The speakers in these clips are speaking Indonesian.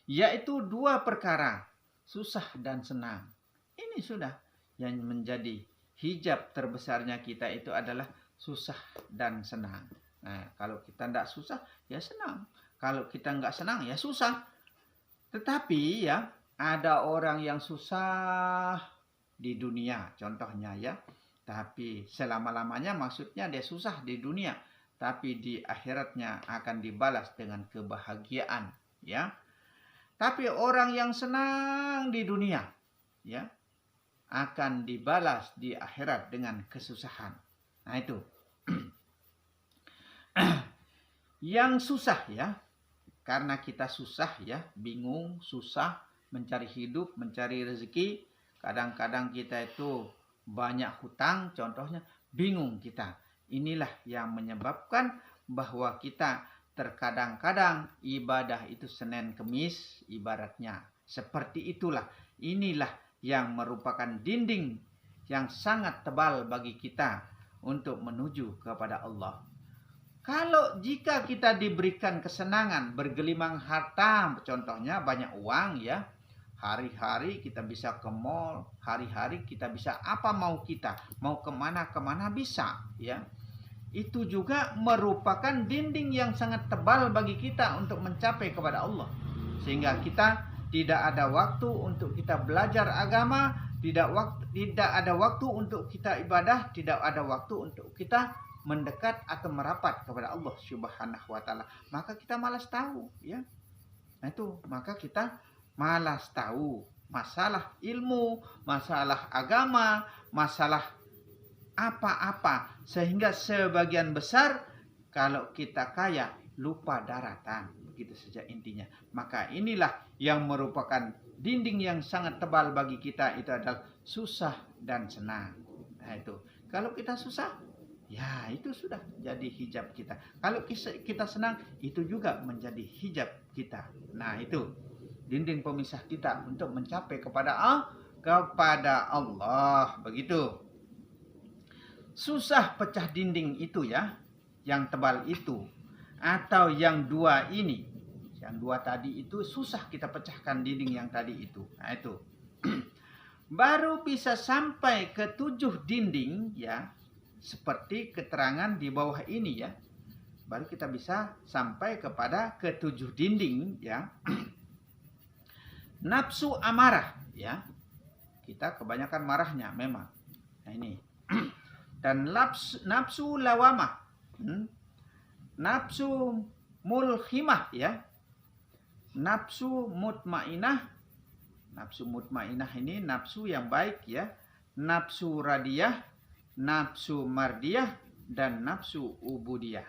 yaitu dua perkara, susah dan senang. Ini sudah yang menjadi hijab terbesarnya kita itu adalah susah dan senang. Nah, kalau kita tidak susah, ya senang. Kalau kita nggak senang, ya susah. Tetapi ya, ada orang yang susah di dunia, contohnya ya. Tapi selama-lamanya maksudnya dia susah di dunia. Tapi di akhiratnya akan dibalas dengan kebahagiaan. Ya. Tapi orang yang senang di dunia, ya, akan dibalas di akhirat dengan kesusahan. Nah itu. Yang susah ya, karena kita susah ya, bingung, susah mencari hidup, mencari rezeki. Kadang-kadang kita itu banyak hutang, contohnya bingung kita. Inilah yang menyebabkan bahwa kita terkadang-kadang ibadah itu Senin Kemis ibaratnya. Seperti itulah. Inilah yang merupakan dinding yang sangat tebal bagi kita untuk menuju kepada Allah. Kalau jika kita diberikan kesenangan, bergelimang harta, contohnya banyak uang ya, hari-hari kita bisa ke mall, hari-hari kita bisa apa mau kita, mau kemana bisa ya. Itu juga merupakan dinding yang sangat tebal bagi kita untuk mencapai kepada Allah. Sehingga kita tidak ada waktu untuk kita belajar agama, tidak ada waktu untuk kita ibadah, tidak ada waktu untuk kita mendekat atau merapat kepada Allah Subhanahu wa taala. Maka kita malas tahu ya. Nah itu, maka kita malas tahu masalah ilmu, masalah agama, masalah apa-apa, sehingga sebagian besar kalau kita kaya lupa daratan, begitu saja intinya. Maka inilah yang merupakan dinding yang sangat tebal bagi kita, itu adalah susah dan senang. Nah itu, kalau kita susah, ya itu sudah jadi hijab kita. Kalau kita senang, itu juga menjadi hijab kita. Nah itu dinding pemisah kita untuk mencapai kepada Allah. Begitu. Susah pecah dinding itu ya, yang tebal itu. Atau yang dua ini. Yang dua tadi itu susah kita pecahkan dinding yang tadi itu. Nah itu. Baru bisa sampai ke 7 dinding ya. Seperti keterangan di bawah ini ya. Baru kita bisa sampai kepada ke-7 dinding ya. Nafsu amarah ya. Kita kebanyakan marahnya memang. Nah ini. Dan nafsu lawamah. Nafsu mulhimah ya. Nafsu mutmainah. Nafsu mutmainah ini nafsu yang baik ya. Nafsu radiyah, nafsu mardiyah, dan nafsu ubudiyah.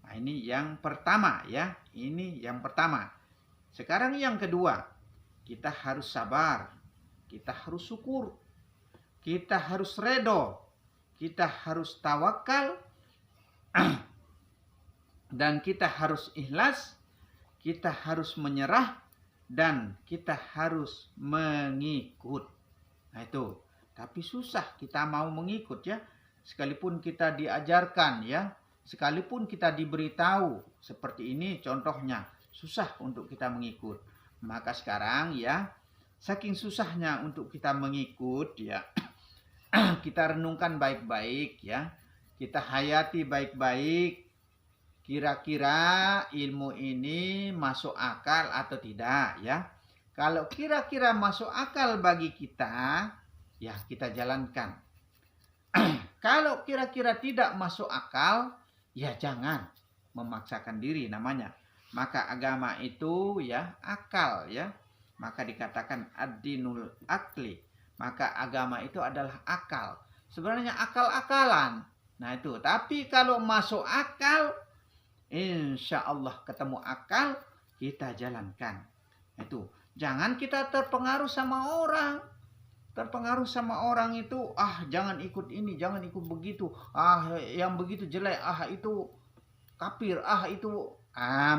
Nah, ini yang pertama ya. Ini yang pertama. Sekarang yang kedua. Kita harus sabar. Kita harus syukur. Kita harus redo. Kita harus tawakal. Dan kita harus ikhlas. Kita harus menyerah. Dan kita harus mengikut. Nah itu. Tapi susah kita mau mengikut ya. Sekalipun kita diajarkan ya. Sekalipun kita diberitahu. Seperti ini contohnya. Susah untuk kita mengikut. Maka sekarang ya. Saking susahnya untuk kita mengikut ya. Kita renungkan baik-baik ya. Kita hayati baik-baik. Kira-kira ilmu ini masuk akal atau tidak ya. Kalau kira-kira masuk akal bagi kita, ya kita jalankan. Kalau kira-kira tidak masuk akal, ya jangan memaksakan diri namanya. Maka agama itu ya akal ya. Maka dikatakan ad-dinul akli. Maka agama itu adalah akal. Sebenarnya akal-akalan. Nah itu. Tapi kalau masuk akal, insya Allah ketemu akal, kita jalankan. Itu. Jangan kita terpengaruh sama orang. Terpengaruh sama orang itu, jangan ikut ini, jangan ikut begitu. Yang begitu jelek, itu kafir, itu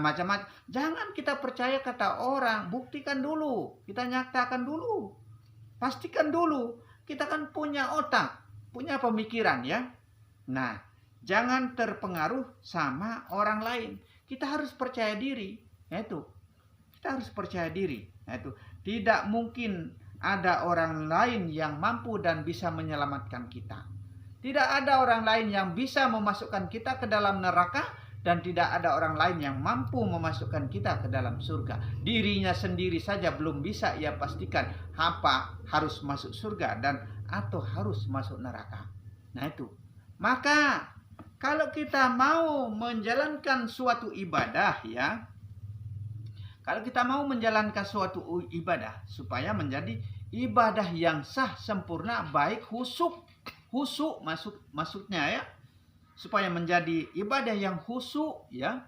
macam-macam. Jangan kita percaya kata orang. Buktikan dulu. Kita nyatakan dulu. Pastikan dulu. Kita kan punya otak, punya pemikiran ya. Nah, jangan terpengaruh sama orang lain. Kita harus percaya diri. Itu. Kita harus percaya diri. Nah, itu tidak mungkin ada orang lain yang mampu dan bisa menyelamatkan kita. Tidak ada orang lain yang bisa memasukkan kita ke dalam neraka, dan tidak ada orang lain yang mampu memasukkan kita ke dalam surga. Dirinya sendiri saja belum bisa ia pastikan apa harus masuk surga dan atau harus masuk neraka. Nah itu. Maka kalau kita mau menjalankan suatu ibadah ya, kalau kita mau menjalankan suatu ibadah supaya menjadi ibadah yang sah, sempurna, baik, khusyuk maksudnya ya, supaya menjadi ibadah yang khusyuk ya,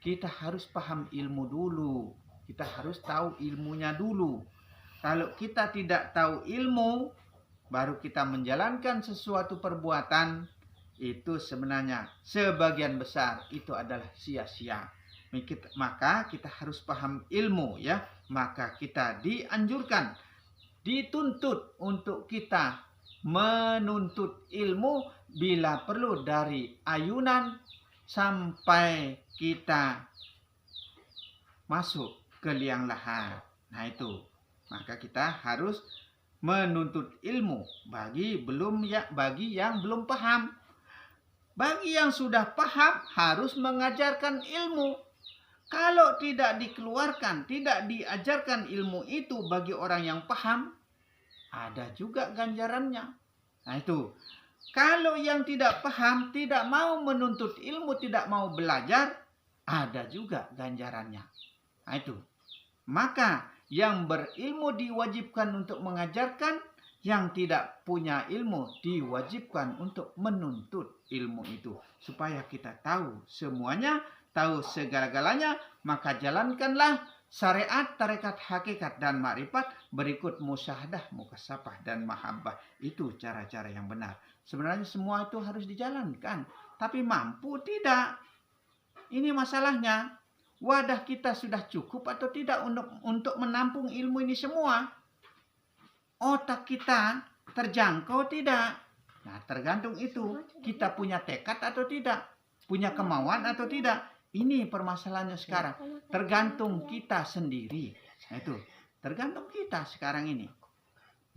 kita harus paham ilmu dulu. Kita harus tahu ilmunya dulu. Kalau kita tidak tahu ilmu, baru kita menjalankan sesuatu perbuatan, itu sebenarnya sebagian besar itu adalah sia-sia. Maka kita harus paham ilmu ya. Maka kita dianjurkan, dituntut untuk kita menuntut ilmu bila perlu dari ayunan sampai kita masuk ke liang lahat. Nah itu. Maka kita harus menuntut ilmu bagi yang belum paham. Bagi yang sudah paham harus mengajarkan ilmu. Kalau tidak dikeluarkan, tidak diajarkan ilmu itu bagi orang yang paham, ada juga ganjarannya. Nah itu. Kalau yang tidak paham, tidak mau menuntut ilmu, tidak mau belajar, ada juga ganjarannya. Nah itu. Maka yang berilmu diwajibkan untuk mengajarkan, yang tidak punya ilmu diwajibkan untuk menuntut ilmu itu. Supaya kita tahu semuanya, tahu segala-galanya, maka jalankanlah syariat, tarekat, hakikat, dan ma'rifat berikut musyahadah, mukasafah, dan mahabbah. Itu cara-cara yang benar. Sebenarnya semua itu harus dijalankan. Tapi mampu tidak? Ini masalahnya. Wadah kita sudah cukup atau tidak untuk menampung ilmu ini semua? Otak kita terjangkau tidak? Nah, tergantung itu. Kita punya tekad atau tidak? Punya kemauan atau tidak? Ini permasalahannya sekarang. Tergantung kita sendiri. Nah, itu. Tergantung kita sekarang ini.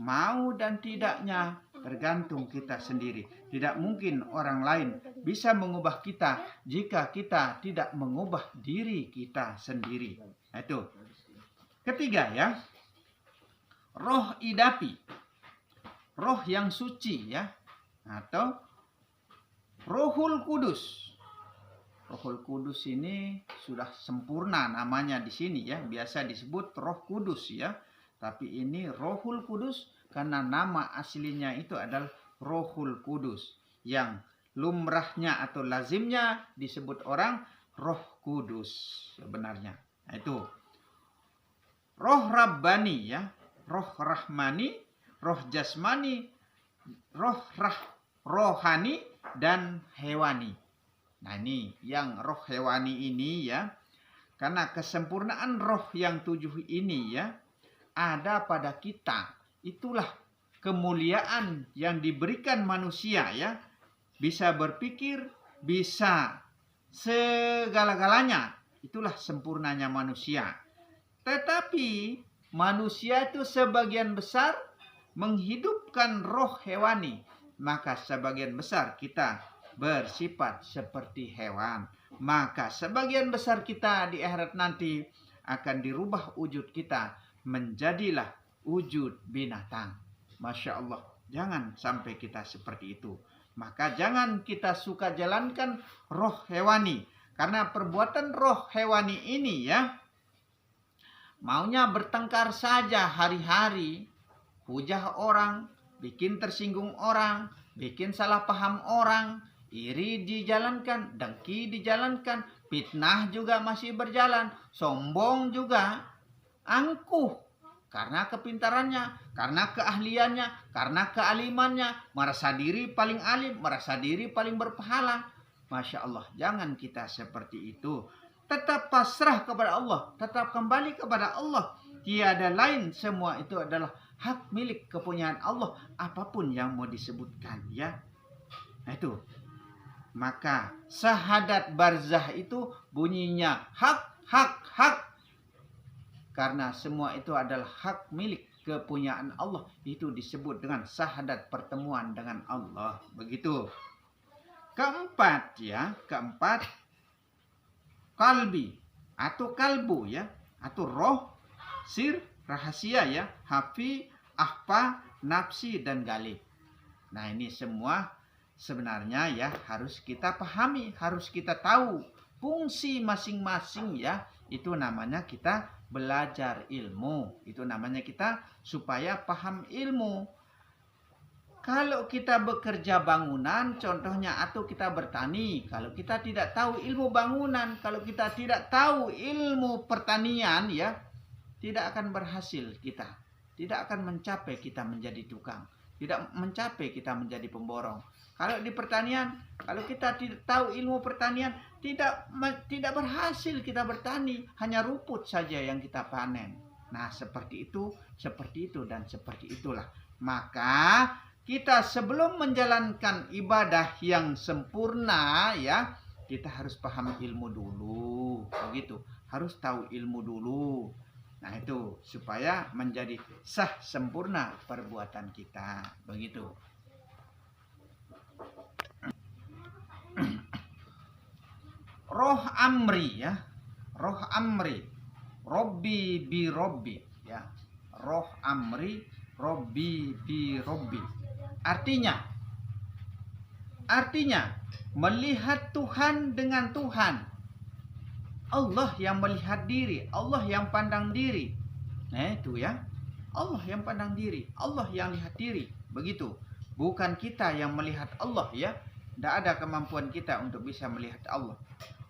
Mau dan tidaknya tergantung kita sendiri. Tidak mungkin orang lain bisa mengubah kita jika kita tidak mengubah diri kita sendiri. Nah, itu. Ketiga ya. Roh idapi. Roh yang suci ya. Atau Rohul Kudus. Rohul Kudus ini sudah sempurna namanya di sini ya. Biasa disebut Roh Kudus ya. Tapi ini Rohul Kudus karena nama aslinya itu adalah Rohul Kudus. Yang lumrahnya atau lazimnya disebut orang Roh Kudus sebenarnya. Nah, itu. Roh Rabbani ya. Roh Rahmani, roh Jasmani, rohani, dan hewani. Nah ini yang roh hewani ini ya. Karena kesempurnaan roh yang 7 ini ya ada pada kita. Itulah kemuliaan yang diberikan manusia ya. Bisa berpikir, bisa segala-galanya. Itulah sempurnanya manusia. Tetapi manusia itu sebagian besar menghidupkan roh hewani. Maka sebagian besar kita bersifat seperti hewan. Maka sebagian besar kita di akhirat nanti akan dirubah wujud kita. Menjadilah wujud binatang. Masya Allah. Jangan sampai kita seperti itu. Maka jangan kita suka jalankan roh hewani. Karena perbuatan roh hewani ini ya. Maunya bertengkar saja hari-hari, hujah orang, bikin tersinggung orang, bikin salah paham orang, iri dijalankan, dengki dijalankan, fitnah juga masih berjalan, sombong juga, angkuh karena kepintarannya, karena keahliannya, karena kealimannya, merasa diri paling alim, merasa diri paling berpahala. Masya Allah, jangan kita seperti itu. Tetap pasrah kepada Allah. Tetap kembali kepada Allah. Tiada lain. Semua itu adalah hak milik kepunyaan Allah. Apapun yang mau disebutkan. Ya. Nah itu. Maka syahadat barzah itu bunyinya hak, hak, hak. karena semua itu adalah hak milik kepunyaan Allah. Itu disebut dengan syahadat pertemuan dengan Allah. Begitu. Keempat ya, keempat kalbi atau kalbu ya, atau roh, sir, rahasia ya, hafi, ahfa, nafsi dan galib. Nah, ini semua sebenarnya ya harus kita pahami, harus kita tahu fungsi masing-masing ya. Itu namanya kita belajar ilmu. Itu namanya kita supaya paham ilmu. Kalau kita bekerja bangunan contohnya atau kita bertani, kalau kita tidak tahu ilmu bangunan, kalau kita tidak tahu ilmu pertanian ya, tidak akan berhasil kita. Tidak akan mencapai kita menjadi tukang, tidak mencapai kita menjadi pemborong. Kalau di pertanian, kalau kita tidak tahu ilmu pertanian, tidak berhasil kita bertani, hanya rumput saja yang kita panen. Nah, seperti itu dan seperti itulah. Maka kita sebelum menjalankan ibadah yang sempurna ya, kita harus paham ilmu dulu. Begitu, harus tahu ilmu dulu. Nah, itu supaya menjadi sah sempurna perbuatan kita. Begitu. Roh amri ya. Roh amri. Robbi bi robbi ya. Roh amri, robbi bi robbi. Artinya melihat Tuhan dengan Tuhan. Allah yang melihat diri, Allah yang pandang diri. Nah, itu ya. Allah yang pandang diri, Allah yang lihat diri. Begitu. Bukan kita yang melihat Allah ya. Tidak ada kemampuan kita untuk bisa melihat Allah.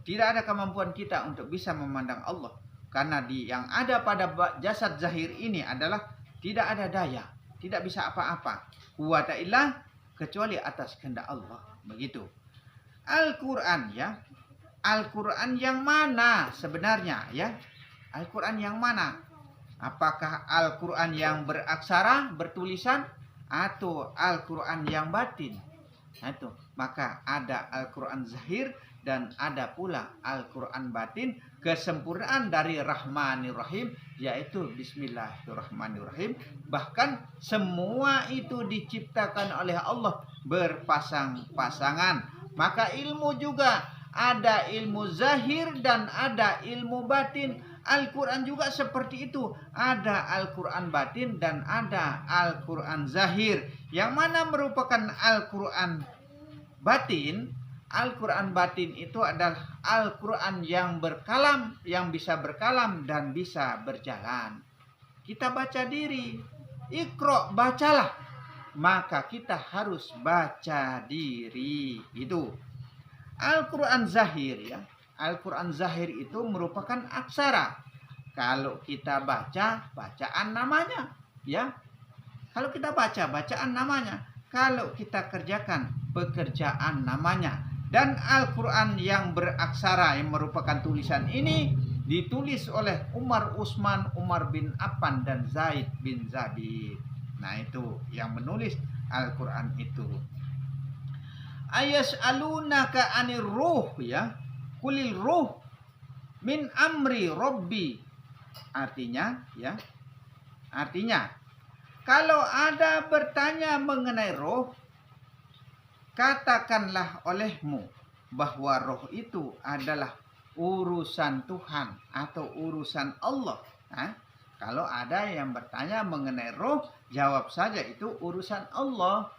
Tidak ada kemampuan kita untuk bisa memandang Allah. Karena yang ada pada jasad zahir ini adalah tidak ada daya, tidak bisa apa-apa. Quwata illa kecuali atas kehendak Allah. Begitu. Al-Quran ya. Al-Quran yang mana sebenarnya ya? Al-Quran yang mana? Apakah Al-Quran yang beraksara, bertulisan, atau Al-Quran yang batin? Nah, itu. Maka ada Al-Quran zahir dan ada pula Al-Quran batin. Kesempurnaan dari Rahmanir Rahim yaitu Bismillahirrahmanirrahim. Bahkan semua itu diciptakan oleh Allah berpasang-pasangan. Maka ilmu juga ada ilmu zahir dan ada ilmu batin. Al-Quran juga seperti itu. Ada Al-Quran batin dan ada Al-Quran zahir. Yang mana merupakan Al-Quran batin? Al-Quran batin itu adalah Al-Quran yang berkalam, yang bisa berkalam dan bisa berjalan. Kita baca diri, Iqra, bacalah. Maka kita harus baca diri. Itu Al-Quran zahir ya. Al-Quran zahir itu merupakan aksara. Kalau kita baca, bacaan namanya ya. Kalau kita baca, bacaan namanya. Kalau kita kerjakan, pekerjaan namanya. Dan Al-Quran yang beraksara yang merupakan tulisan ini ditulis oleh Umar Utsman, Umar bin Affan dan Zaid bin Zabit. Nah, itu yang menulis Al-Quran itu. Ayas'alunaka 'anir ruh ya. Kulil ruh min amri rabbi. Artinya ya. Artinya kalau ada bertanya mengenai roh, katakanlah olehmu bahwa roh itu adalah urusan Tuhan atau urusan Allah. Nah, kalau ada yang bertanya mengenai roh, jawab saja itu urusan Allah.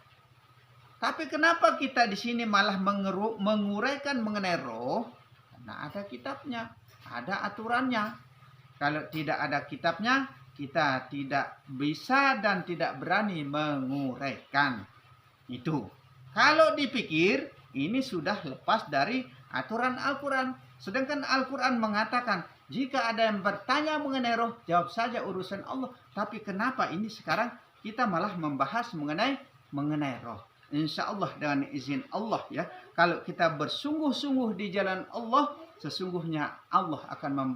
Tapi kenapa kita di sini malah menguraikan mengenai roh? Karena ada kitabnya, ada aturannya. Kalau tidak ada kitabnya, kita tidak bisa dan tidak berani menguraikan. Itu. Kalau dipikir, ini sudah lepas dari aturan Al-Quran. Sedangkan Al-Quran mengatakan, jika ada yang bertanya mengenai roh, jawab saja urusan Allah. Tapi kenapa ini sekarang kita malah membahas mengenai roh? Insya Allah dengan izin Allah ya. Kalau kita bersungguh-sungguh di jalan Allah, sesungguhnya Allah akan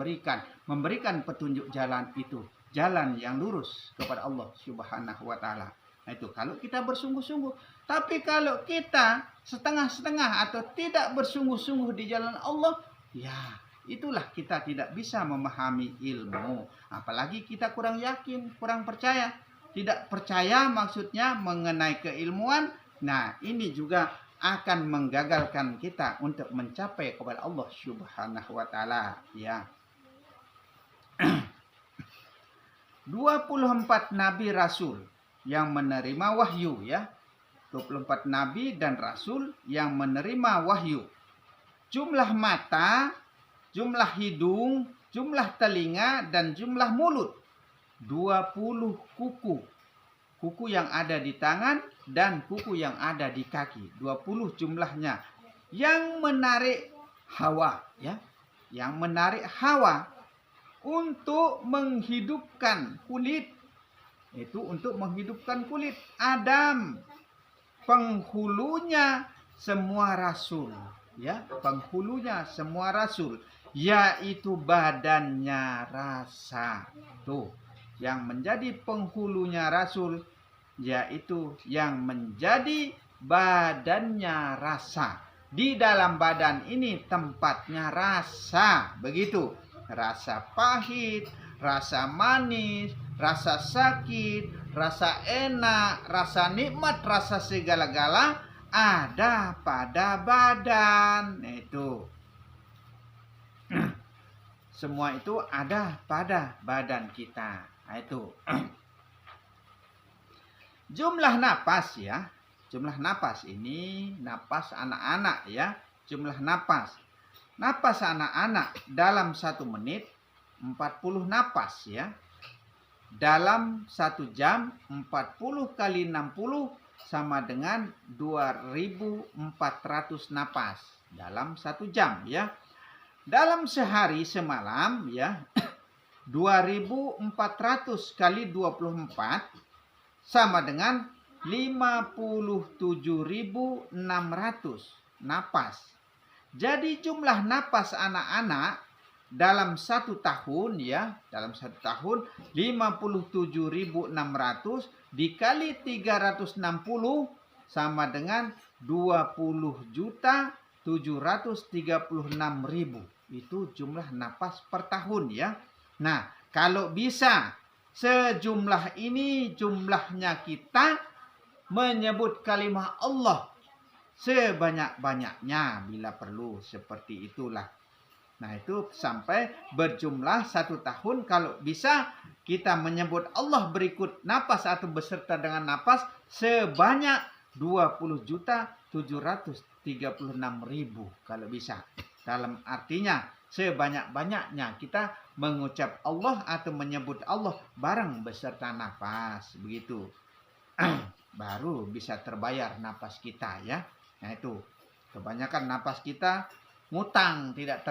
memberikan petunjuk jalan itu. Jalan yang lurus kepada Allah Subhanahu wa ta'ala. Nah, itu kalau kita bersungguh-sungguh. Tapi kalau kita setengah-setengah atau tidak bersungguh-sungguh di jalan Allah, ya itulah kita tidak bisa memahami ilmu. Apalagi kita kurang yakin, kurang percaya. Tidak percaya maksudnya mengenai keilmuan. Nah, ini juga akan menggagalkan kita untuk mencapai kepada Allah Subhanahu wa taala, ya. 24 nabi rasul yang menerima wahyu, ya. 24 nabi dan rasul yang menerima wahyu. Jumlah mata, jumlah hidung, jumlah telinga, dan jumlah mulut. 20 kuku. Kuku yang ada di tangan dan kuku yang ada di kaki. 20 jumlahnya. Yang menarik Hawa, ya. Yang menarik Hawa untuk menghidupkan kulit. Itu untuk menghidupkan kulit. Adam, penghulunya semua rasul, ya, penghulunya semua rasul, yaitu badannya rasa. Tuh, yang menjadi penghulunya rasul, yaitu yang menjadi badannya rasa. Di dalam badan ini tempatnya rasa, begitu. Rasa pahit, rasa manis, rasa sakit, rasa enak, rasa nikmat, rasa segala-gala ada pada badan. Itu semua itu ada pada badan kita. Itu jumlah napas, ya. Jumlah napas ini napas anak-anak, ya. Jumlah napas. Napas anak-anak dalam 1 menit 40 napas, ya. Dalam 1 jam 40 kali 60 sama dengan 2400 napas dalam 1 jam, ya. Dalam sehari semalam, ya, 2400 kali 24 sama dengan 57.600 napas. Jadi jumlah napas anak-anak dalam 1 tahun, ya, dalam 1 tahun 57.600 dikali 360 sama dengan 20.736.000. Itu jumlah napas per tahun, ya. Nah, kalau bisa sejumlah ini jumlahnya kita menyebut kalimat Allah sebanyak-banyaknya bila perlu, seperti itulah. Nah, itu sampai berjumlah 1 tahun kalau bisa kita menyebut Allah berikut napas atau beserta dengan napas sebanyak 20.736.000 kalau bisa. Dalam artinya sebanyak-banyaknya kita mengucap Allah atau menyebut Allah bareng beserta napas, begitu. Baru bisa terbayar napas kita, ya. Nah, itu kebanyakan napas kita ngutang, tidak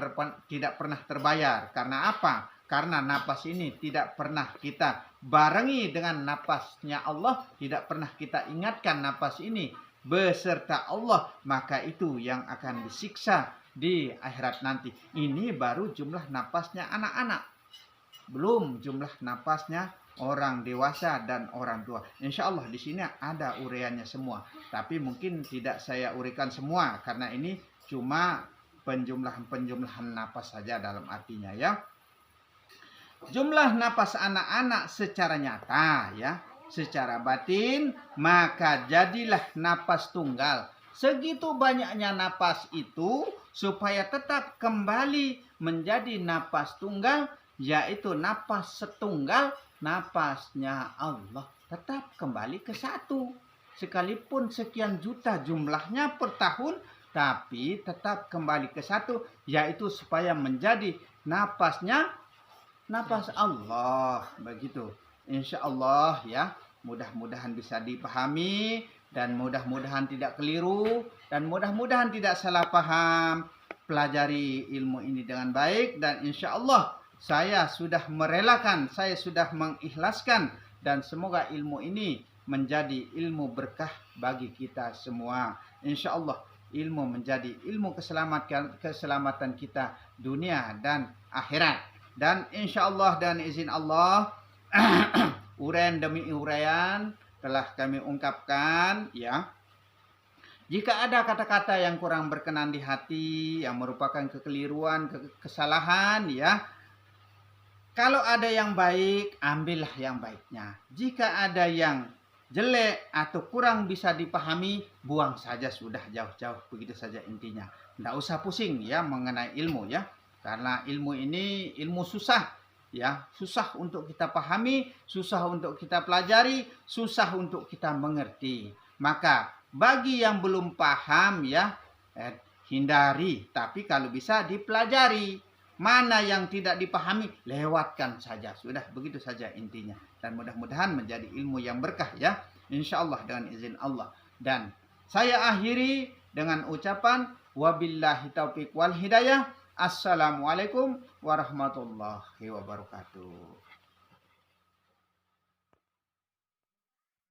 pernah terbayar. Karena apa? Karena napas ini tidak pernah kita barengi dengan napasnya Allah, tidak pernah kita ingatkan napas ini beserta Allah, maka itu yang akan disiksa di akhirat nanti. Ini baru jumlah napasnya anak-anak, belum jumlah napasnya orang dewasa dan orang tua. Insya Allah di sini ada uraiannya semua, tapi mungkin tidak saya uraikan semua karena ini cuma penjumlahan napas saja dalam artinya, ya. Jumlah napas anak-anak secara nyata, ya, secara batin, maka jadilah napas tunggal. Segitu banyaknya napas itu supaya tetap kembali menjadi napas tunggal, yaitu napas setunggal, napasnya Allah tetap kembali ke 1. Sekalipun sekian juta jumlahnya per tahun, tapi tetap kembali ke 1, yaitu supaya menjadi napasnya napas Allah, begitu. Insya Allah, ya, mudah-mudahan bisa dipahami dan mudah-mudahan tidak keliru dan mudah-mudahan tidak salah paham. Pelajari ilmu ini dengan baik dan insya Allah saya sudah merelakan, saya sudah mengikhlaskan, dan semoga ilmu ini menjadi ilmu berkah bagi kita semua. Insya Allah ilmu menjadi ilmu keselamatan kita dunia dan akhirat. Dan insya Allah dan izin Allah uraian demi uraian telah kami ungkapkan, ya. Jika ada kata-kata yang kurang berkenan di hati, yang merupakan kekeliruan, kesalahan, ya, kalau ada yang baik, ambillah yang baiknya. Jika ada yang jelek atau kurang bisa dipahami, buang saja sudah jauh-jauh. Begitu saja intinya. Tidak usah pusing ya mengenai ilmu ya. Karena ilmu ini ilmu susah ya. Susah untuk kita pahami, susah untuk kita pelajari, susah untuk kita mengerti. Maka bagi yang belum paham ya, hindari. Tapi kalau bisa dipelajari. Mana yang tidak dipahami, lewatkan saja. Sudah, begitu saja intinya. Dan mudah-mudahan menjadi ilmu yang berkah ya. Insya Allah dengan izin Allah. Dan saya akhiri dengan ucapan wabillahi taufiq wal hidayah. Assalamualaikum warahmatullahi wabarakatuh.